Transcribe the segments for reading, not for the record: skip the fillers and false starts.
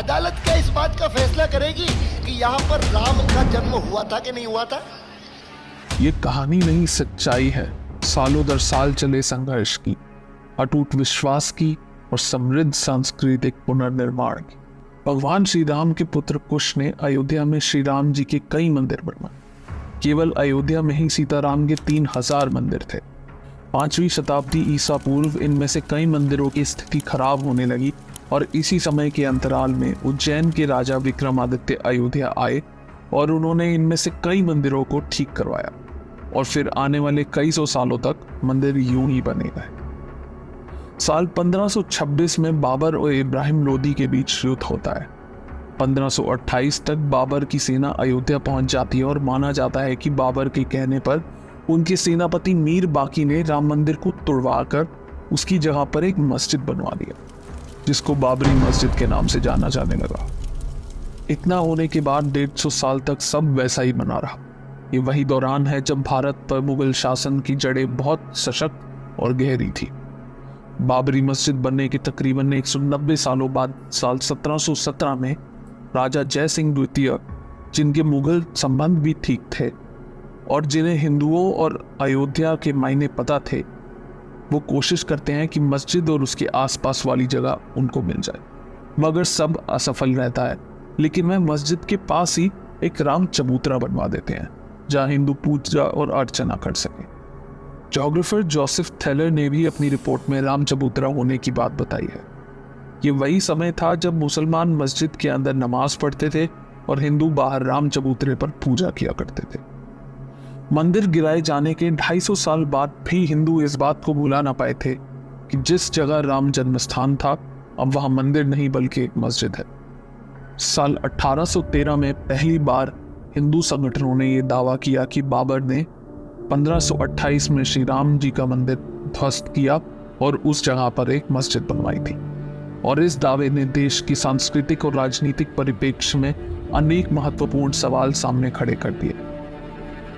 अदालत क्या इस बात का फैसला करेगी कि यहाँ पर राम का जन्म हुआ था कि नहीं हुआ था? ये कहानी नहीं, सच्चाई है सालों दर साल चले संघर्ष की, अटूट विश्वास की और समृद्ध सांस्कृतिक पुनर्निर्माण की। भगवान श्री राम के पुत्र कुश ने अयोध्या में श्री राम जी के कई मंदिर बनवाए। केवल अयोध्या में ही सीताराम के 3000 मंदिर थे। 5वीं शताब्दी ईसा पूर्व इनमें से कई मंदिरों की स्थिति खराब होने लगी और इसी समय के अंतराल में उज्जैन के राजा विक्रमादित्य अयोध्या आए और उन्होंने इनमें से कई मंदिरों को ठीक करवाया और फिर आने वाले कई सौ सालों तक मंदिर यूं ही बने रहे। साल 1526 में बाबर और इब्राहिम लोदी के बीच युद्ध होता है। 1528 तक बाबर की सेना अयोध्या पहुंच जाती है और माना जाता है कि बाबर के कहने पर उनके सेनापति मीर बाकी ने राम मंदिर को तुड़वाकर उसकी जगह पर एक मस्जिद बनवा दिया, जिसको बाबरी मस्जिद के नाम से जाना जाने लगा। इतना होने के बाद 150 साल तक सब वैसा ही बना रहा। ये वही दौरान है जब भारत पर मुगल शासन की जड़ें बहुत सशक्त और गहरी थी। बाबरी मस्जिद बनने के तकरीबन 190 सालों बाद साल 1717 में राजा जय सिंह द्वितीय, जिनके मुगल संबंध भी ठीक थे और जिन्हें हिंदुओं और अयोध्या के मायने पता थे, वो कोशिश करते हैं कि मस्जिद और उसके आसपास वाली जगह उनको मिल जाए, मगर सब असफल रहता है। लेकिन वह मस्जिद के पास ही एक राम चबूतरा बनवा देते हैं जहां हिंदू पूजा और अर्चना कर सके। ज्योग्राफर जोसेफ थेलर ने भी अपनी रिपोर्ट में राम चबूतरा होने की बात बताई है। ये वही समय था जब मुसलमान मस्जिद के अंदर नमाज पढ़ते थे और हिंदू बाहर राम चबूतरे पर पूजा किया करते थे। मंदिर गिराए जाने के 250 साल बाद भी हिंदू इस बात को भुला ना पाए थे कि जिस जगह राम जन्म स्थान था अब वहां मंदिर नहीं बल्कि एक मस्जिद है। साल 1813 में पहली बार हिंदू संगठनों ने यह दावा किया कि बाबर ने 1528 में श्री राम जी का मंदिर ध्वस्त किया और उस जगह पर एक मस्जिद बनवाई थी, और इस दावे ने देश की सांस्कृतिक और राजनीतिक परिप्रेक्ष्य में अनेक महत्वपूर्ण सवाल सामने खड़े कर दिए।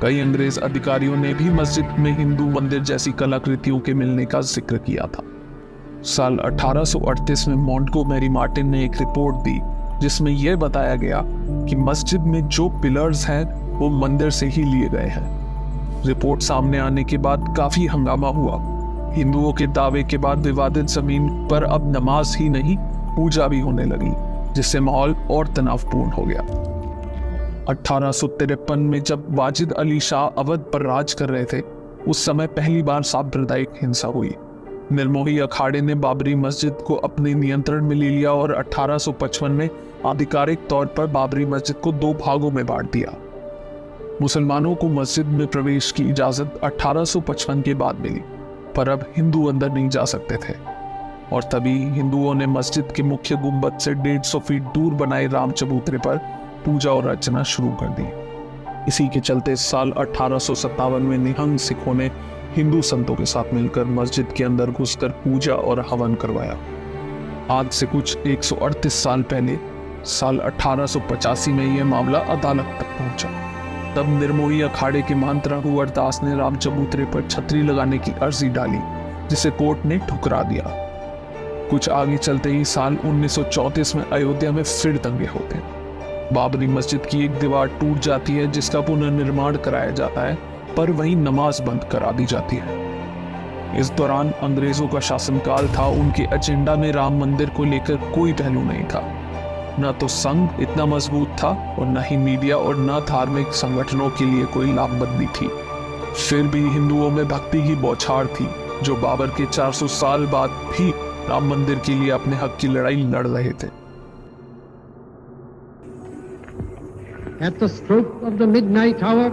कई अंग्रेज अधिकारियों ने भी मस्जिद में हिंदू मंदिर जैसी कलाकृतियों के मिलने का जिक्र किया था। साल 1838 में मॉन्टगोमेरी मार्टिन ने एक रिपोर्ट दी जिसमें यह बताया गया कि मस्जिद में जो पिलर्स हैं वो मंदिर से ही लिए गए हैं। रिपोर्ट सामने आने के बाद काफी हंगामा हुआ। हिंदुओं के दावे के बाद विवादित जमीन पर अब नमाज ही नहीं पूजा भी होने लगी, जिससे माहौल और तनावपूर्ण हो गया। 1853 में जब वाजिद अली शाह अवध पर राज कर रहे थे, उस समय पहली बार सांप्रदायिक हिंसा हुई। निर्मोही अखाड़े ने बाबरी मस्जिद को अपने नियंत्रण में ले लिया और 1855 में आधिकारिक तौर पर बाबरी मस्जिद को 2 भागों में बांट दिया। मुसलमानों को मस्जिद में प्रवेश की इजाजत 1855 के बाद मिली, पर अब हिंदू अंदर नहीं जा सकते थे, और तभी हिंदुओं ने मस्जिद के मुख्य गुंबद से 150 फीट दूर बनाए राम चबूतरे पर पूजा और अर्चना शुरू कर दी। इसी के चलते साल 1857 में निहंग सिखों ने हिंदू संतों के साथ मिलकर मस्जिद के अंदर घुसकर पूजा और हवन करवाया। आज से कुछ 138 साल पहले साल 1885 में यह मामला अदालत तक पहुंचा। तब निर्मोही अखाड़े के महंत रघुवर दास ने राम चबूतरे पर छतरी लगाने की अर्जी डाली, जिसे कोर्ट ने ठुकरा दिया। कुछ आगे चलते ही साल 1934 में अयोध्या में फिर दंगे होते हैं। बाबरी मस्जिद की एक दीवार टूट जाती है जिसका पुनर्निर्माण कराया जाता है, पर वहीं नमाज बंद करा दी जाती है। इस दौरान अंग्रेजों का शासनकाल था। उनके एजेंडा में राम मंदिर को लेकर कोई पहलू नहीं था। न तो संघ इतना मजबूत था और न ही मीडिया और न धार्मिक संगठनों के लिए कोई लामबंदी थी। फिर भी हिंदुओं में भक्ति की बौछार थी, जो बाबर के 400 साल बाद भी राम मंदिर के लिए अपने हक की लड़ाई लड़ रहे थे। At the stroke of the midnight hour,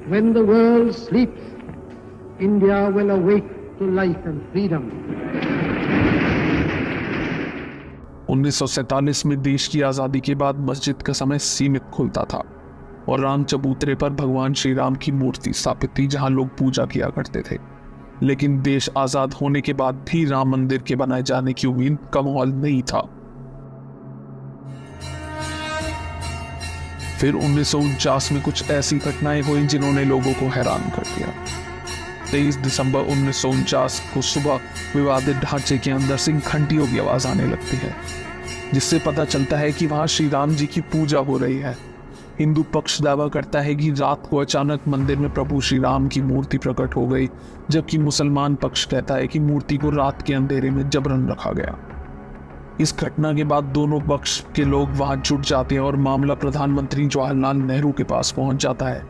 when the world sleeps, India will awake to life and freedom. 1947 में देश की आज़ादी के बाद मस्जिद का समय सीमित खुलता था और राम चबूतरे पर भगवान श्री राम की मूर्ति स्थापित थी जहां लोग पूजा किया करते थे। लेकिन देश आज़ाद होने के बाद भी राम मंदिर के बनाए जाने की उम्मीद का माहौल नहीं था। फिर 1949 में कुछ ऐसी घटनाएं हुई जिन्होंने लोगों को हैरान कर दिया। 23 दिसंबर 1949 को सुबह विवादित ढांचे के अंदर से घंटियों की आवाज आने लगती है। जिससे पता चलता है कि वहां श्री राम जी की पूजा हो रही है। हिंदू पक्ष दावा करता है कि रात को अचानक मंदिर में प्रभु श्री राम की मूर्ति प्रकट हो गई, जबकि मुसलमान पक्ष कहता है कि मूर्ति को रात के अंधेरे में जबरन रखा गया। इस घटना के बाद दोनों पक्ष के लोग वहां जुट जाते हैं और मामला प्रधानमंत्री जवाहरलाल नेहरू के पास पहुंच जाता है।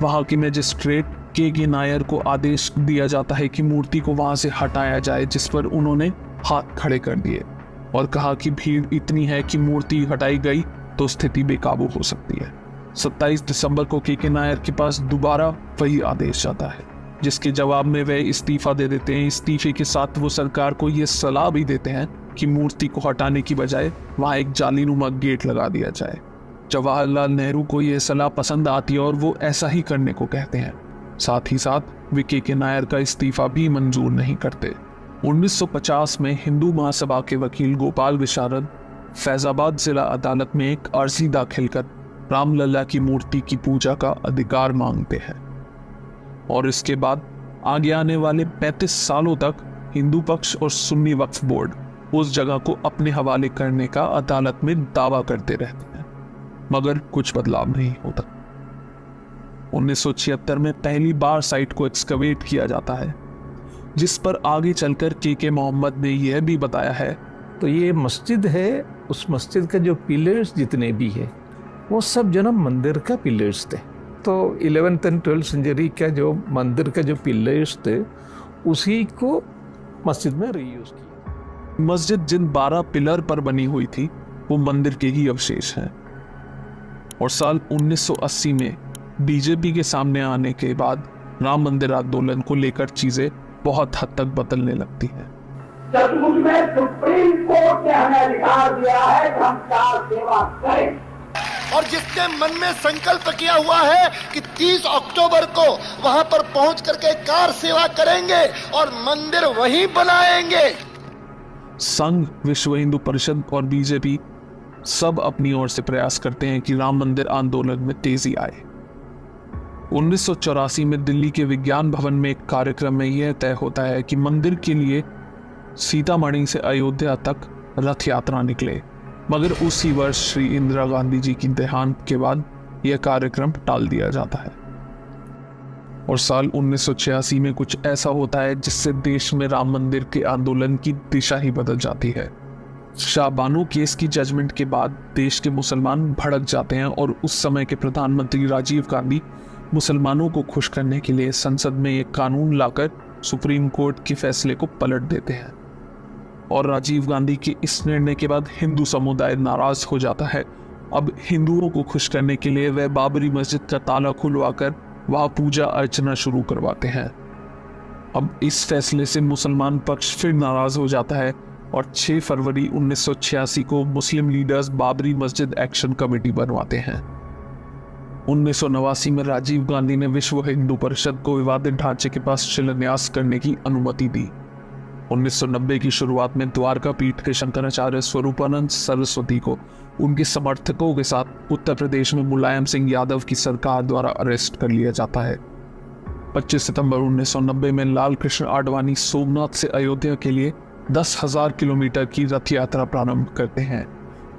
वहां के मजिस्ट्रेट के नायर को आदेश दिया जाता है कि मूर्ति को वहां से हटाया जाए, जिस पर उन्होंने हाथ खड़े कर दिए और कहा कि भीड़ इतनी है कि मूर्ति हटाई गई तो स्थिति बेकाबू हो सकती है। 27 दिसंबर को के नायर के पास दोबारा वही आदेश जाता है, जिसके जवाब में वे इस्तीफा दे देते हैं। इस्तीफे के साथ वो सरकार को ये सलाह भी देते हैं कि मूर्ति को हटाने की बजाय वहां एक जालीनुमा गेट लगा दिया जाए। जवाहरलाल नेहरू को यह सलाह पसंद आती है और वो ऐसा ही करने को कहते हैं। साथ ही साथ वे के नायर का इस्तीफा भी मंजूर नहीं करते। 1950 में हिंदू महासभा के वकील गोपाल विशारद फैजाबाद जिला अदालत में एक अर्जी दाखिल कर रामलला की मूर्ति की पूजा का अधिकार मांगते हैं और इसके बाद आगे आने वाले 35 सालों तक हिंदू पक्ष और सुन्नी वक्फ बोर्ड उस जगह को अपने हवाले करने का अदालत में दावा करते रहते हैं, मगर कुछ बदलाव नहीं होता। 1976 में पहली बार साइट को एक्सकवेट किया जाता है, जिस पर आगे चलकर के मोहम्मद ने यह भी बताया है। तो ये मस्जिद है, उस मस्जिद का जो पिलर्स जितने भी है वो सब जो ना मंदिर का पिलर्स थे। तो 11th and 12th सेंचुरी का जो मंदिर का जो पिलर्स थे उसी को मस्जिद में रीयूज किया। मस्जिद जिन 12 पिलर पर बनी हुई थी वो मंदिर के ही अवशेष हैं और साल 1980 में बीजेपी के सामने आने के बाद राम मंदिर आंदोलन को लेकर चीजें बहुत हद तक बदलने लगती हैं। चतुर्थ में सुप्रीम कोर्ट ने हमें अधिकार दिया है कि हम कार सेवा करें, और जिसने मन में संकल्प किया हुआ है कि 30 अक्टूबर को वहां पर पहुंच करके कार सेवा करेंगे और मंदिर वहीं बनाएंगे। संघ, विश्व हिंदू परिषद और बीजेपी सब अपनी ओर से प्रयास करते हैं कि राम मंदिर आंदोलन में तेजी आए। 1984 में दिल्ली के विज्ञान भवन में एक कार्यक्रम में यह तय होता है कि मंदिर के लिए सीतामढ़ी से अयोध्या तक रथ यात्रा निकले, मगर उसी वर्ष श्री इंदिरा गांधी जी की देहांत के बाद यह कार्यक्रम टाल दिया जाता है और साल 1986 में कुछ ऐसा होता है जिससे देश में राम मंदिर के आंदोलन की दिशा ही बदल जाती है। शाहबानो केस की जजमेंट के बाद देश के मुसलमान भड़क जाते हैं और उस समय के प्रधानमंत्री राजीव गांधी मुसलमानों को खुश करने के लिए संसद में एक कानून लाकर सुप्रीम कोर्ट के फैसले को पलट देते हैं और राजीव गांधी के इस निर्णय के बाद हिंदू समुदाय नाराज हो जाता है। अब हिंदुओं को खुश करने के लिए वह बाबरी मस्जिद का ताला खुलवाकर वहां पूजा अर्चना शुरू करवाते हैं। अब इस फैसले से मुसलमान पक्ष फिर नाराज हो जाता है और 6 फरवरी 1986 को मुस्लिम लीडर्स बाबरी मस्जिद एक्शन कमेटी बनवाते हैं। 1989 में राजीव गांधी ने विश्व हिंदू परिषद को विवादित ढांचे के पास शिलान्यास करने की अनुमति दी। 1990 की शुरुआत में द्वारका पीठ के शंकराचार्य स्वरूपानंद सरस्वती को उनके समर्थकों के साथ उत्तर प्रदेश में मुलायम सिंह यादव की सरकार द्वारा अरेस्ट कर लिया जाता है। 25 सितंबर 1990 में लाल कृष्ण आडवाणी सोमनाथ से अयोध्या के लिए 10,000 किलोमीटर की रथ यात्रा प्रारंभ करते हैं,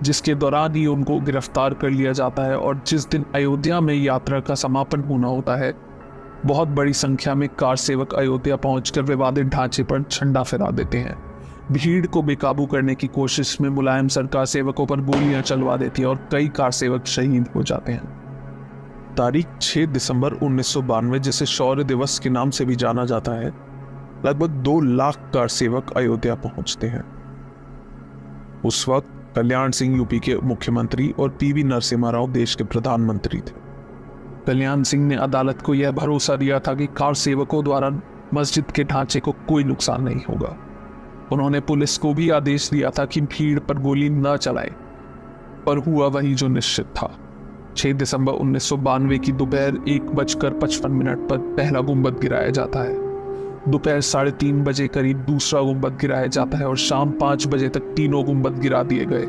जिसके दौरान ही उनको गिरफ्तार कर लिया जाता है और जिस दिन अयोध्या में यात्रा का समापन होना होता है, बहुत बड़ी संख्या में कार सेवक अयोध्या पहुंचकर विवादित ढांचे पर झंडा फहरा देते हैं। भीड़ को बेकाबू करने की कोशिश में मुलायम सरकार सेवकों पर गोलियां चलवा देती है और कई कार सेवक शहीद हो जाते हैं। तारीख 6 दिसंबर 1992, जिसे शौर्य दिवस के नाम से भी जाना जाता है, लगभग 2 लाख कार सेवक अयोध्या पहुंचते हैं। उस वक्त कल्याण सिंह यूपी के मुख्यमंत्री और पीवी नरसिम्हा राव देश के प्रधानमंत्री थे। कल्याण सिंह ने अदालत को यह भरोसा दिया था कि कार सेवकों द्वारा मस्जिद के ढांचे को कोई नुकसान नहीं होगा। उन्होंने पुलिस को भी आदेश दिया था कि भीड़ पर गोली न चलाए, पर हुआ वही जो निश्चित था। 6 दिसंबर 1992 की दोपहर 1:55 पर पहला गुंबद गिराया जाता है। दोपहर 3:30 बजे करीब दूसरा गुंबद गिराया जाता है और शाम 5 बजे तक तीनों गुंबद गिरा दिए गए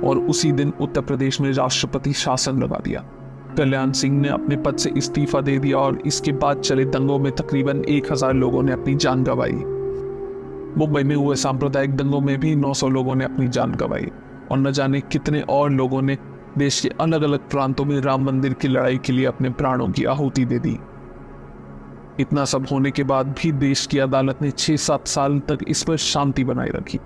और उसी दिन उत्तर प्रदेश में राष्ट्रपति शासन लगा दिया। कल्याण सिंह ने अपने पद से इस्तीफा दे दिया और इसके बाद चले दंगों में तकरीबन 1000 लोगों ने अपनी जान गंवाई। मुंबई में हुए सांप्रदायिक दंगों में भी 900 लोगों ने अपनी जान गंवाई और न जाने कितने और लोगों ने देश के अलग अलग प्रांतों में राम मंदिर की लड़ाई के लिए अपने प्राणों की आहुति दे दी। इतना सब होने के बाद भी देश की अदालत ने 6-7 साल तक इस पर शांति बनाए रखी।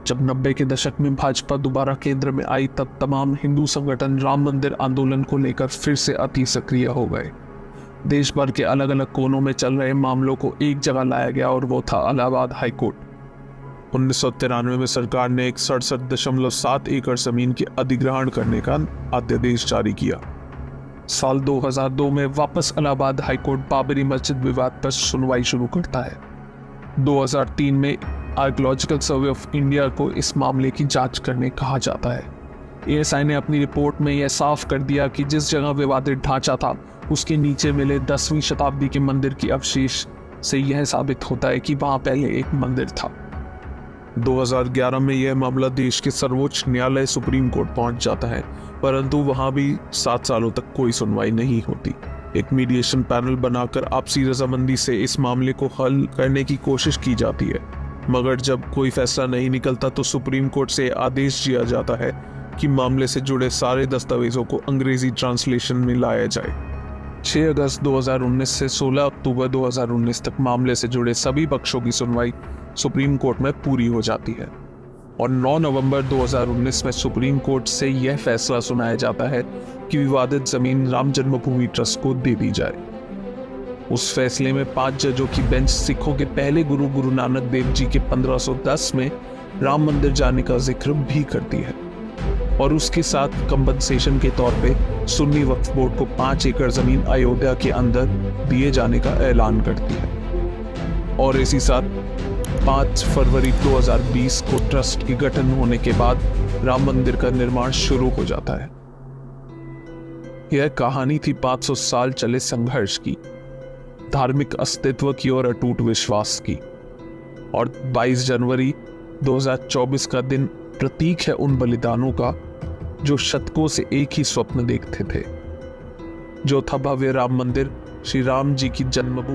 जब 90 के दशक में भाजपा दोबारा केंद्र में आई, तब तमाम हिंदू संगठन राम मंदिर आंदोलन को लेकर फिर से अति सक्रिय हो गए। देश भर के अलग अलग कोनों में चल रहे मामलों को एक जगह लाया गया और वो था इलाहाबाद हाई कोर्ट। 1993 में सरकार ने एक 67.7 एकड़ जमीन के अधिग्रहण करने का अध्यादेश जारी किया। साल 2002 में वापस इलाहाबाद हाई कोर्ट बाबरी मस्जिद विवाद पर सुनवाई शुरू करता है। 2003 में आर्कियोलॉजिकल सर्वे ऑफ इंडिया को इस मामले की जांच करने कहा जाता है। एएसआई ने अपनी रिपोर्ट में यह साफ कर दिया कि जिस जगह विवादित ढांचा था उसके नीचे मिले 10वीं शताब्दी के मंदिर के अवशेष से यह साबित होता है कि वहां पहले एक मंदिर था। 2011 में यह मामला देश के सर्वोच्च न्यायालय सुप्रीम कोर्ट पहुंच जाता है, परंतु वहां भी 7 सालों तक कोई सुनवाई नहीं होती। एक मीडिएशन पैनल बनाकर आपसी रजामंदी से इस मामले को हल करने की कोशिश की जाती है, मगर जब कोई फैसला नहीं निकलता तो सुप्रीम कोर्ट से आदेश दिया जाता है कि मामले से जुड़े सारे दस्तावेजों को अंग्रेजी ट्रांसलेशन में लाया जाए। 6 अगस्त 2019 से 16 अक्टूबर 2019 तक मामले से जुड़े सभी पक्षों की सुनवाई सुप्रीम कोर्ट में पूरी हो जाती है और 9 नवंबर 2019 में सुप्रीम कोर्ट से यह फैसला सुनाया जाता है कि विवादित जमीन राम जन्मभूमि ट्रस्ट को दे दी जाए। उस फैसले में 5 जजों की बेंच सिखों के पहले गुरु नानक देव जी के 1510 में राम मंदिर जाने का जिक्र भी करती है और उसके साथ कंपनसेशन के तौर पे सुन्नी वक्फ बोर्ड को 5 एकड़ जमीन अयोध्या के अंदर दिए जाने का ऐलान करती है। और इसी साथ 5 फरवरी 2020 को ट्रस्ट के गठन होने के बाद राम मंदिर का निर्माण शुरू हो जाता है। यह कहानी थी 500 साल चले संघर्ष की, धार्मिक अस्तित्व की और अटूट विश्वास की। और 22 जनवरी 2024 का दिन प्रतीक है उन बलिदानों का जो शतकों से एक ही स्वप्न देखते थे, जो था भव्य राम मंदिर, श्री राम जी की जन्मभूमि।